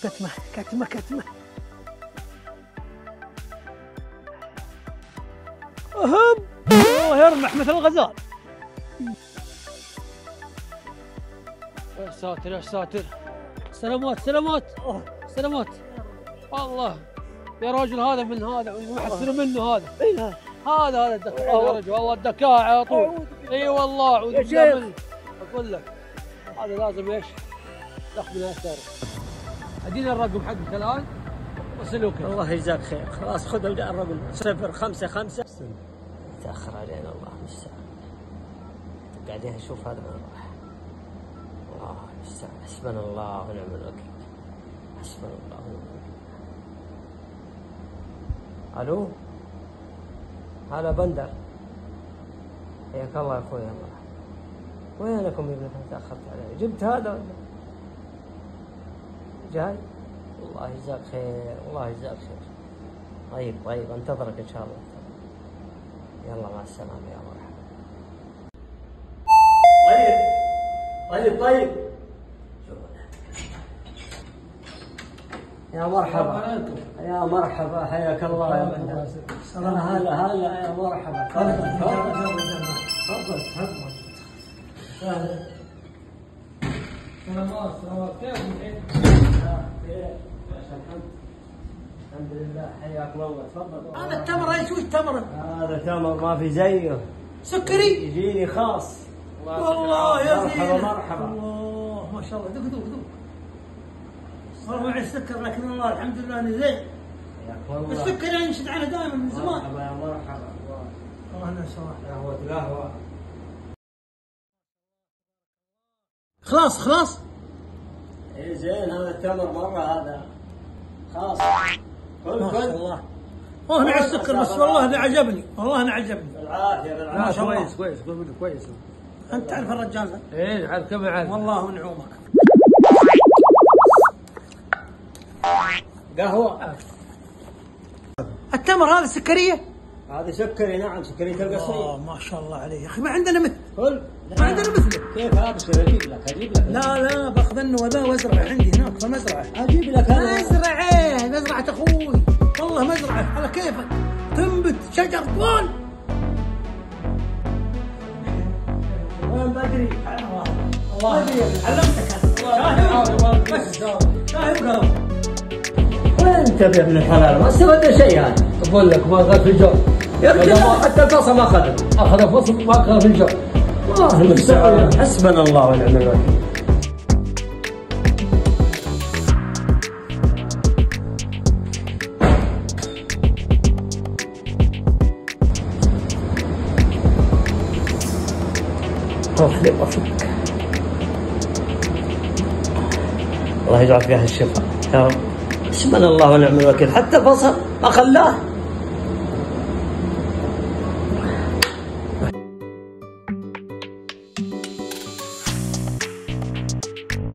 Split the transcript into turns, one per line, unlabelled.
كتمة كتمة كتمة. أهم والله يرمح مثل الغزال. يا ساتر يا ساتر. سلامات سلامات سلامات. والله يا رجل هذا من هذا محسن منه هذا. هذا الدكاع يا رجل والله الدكاع على طول. اي والله اعوذ بالله منه. اقول لك هذا لازم ايش؟ تاخذ من اثر. ادينا الرقم حقك الان وصلوك.
الله يجزاك خير. خلاص خذ الرقم 055. تاخر علينا الله المستعان. قاعدين نشوف هذا وين راح. الله المستعان. حسبنا الله ونعم الوكيل. حسبنا الله ونعم الوكيل. الو هلا بندر. حياك الله يا اخوي. الله وينكم يا ابنك؟ تاخرت علي. جبت هذا ولا جاي؟ الله يجزاك خير. الله يجزاك خير. طيب انتظرك ان شاء الله. يلا مع السلامه يا مرحبا. طيب يا مرحبا يا مرحبا. حياك الله يا بندر. هلا يا مرحبا. تفضل سلامات. كيف الحمد لله. حياك الله. تفضل.
هذا التمر ايش وش تمر؟
هذا تمر ما في زيه.
سكري
يجيني خاص.
والله يا
مرحبا.
الله ما شاء الله. ذوق والله معي السكر لكن الله الحمد لله اني زين. السكر يعني نشد عنه دائما من زمان.
مرحبا يا مرحبا.
الله ينسى.
قهوة.
خلاص.
اي زين. هذا التمر مرة هذا خاص.
ما شاء الله. والله مع السكر بس والله انا عجبني.
بالعافية.
ما شاء الله.
كويس.
انت تعرف الرجال ذا؟
ايه نعرف كم عارف.
والله ونعومك.
قهوة.
التمر هذا سكرية؟
هذا سكري. نعم سكرية القصير.
ما شاء الله عليه يا اخي. ما عندنا مثل.
ما عندنا مثله. كيف هذا؟ اجيب لك.
لا باخذ منه وذا وازرع عندي هناك في المزرعة.
اجيب لك انا.
مزرعة اخوي. والله مزرعة على كيفك. تنبت شجر طول.
وين بدري؟
الله علمتك انا. شاهد قهوة.
وين تبي ابن الحلال؟ ما استفدنا شيء هذا.
اقول لك ما اخذ في الجو.
حتى الفصل ما اخذ.
اخذ فصل ما اخذ في الجو.
الله المستعان. حسبنا الله ونعم الوكيل. روح لي وفيك. الله يجعل فيها الشفاء يا رب. حسبنا الله ونعم الوكيل. حتى الفصل ما خلاه.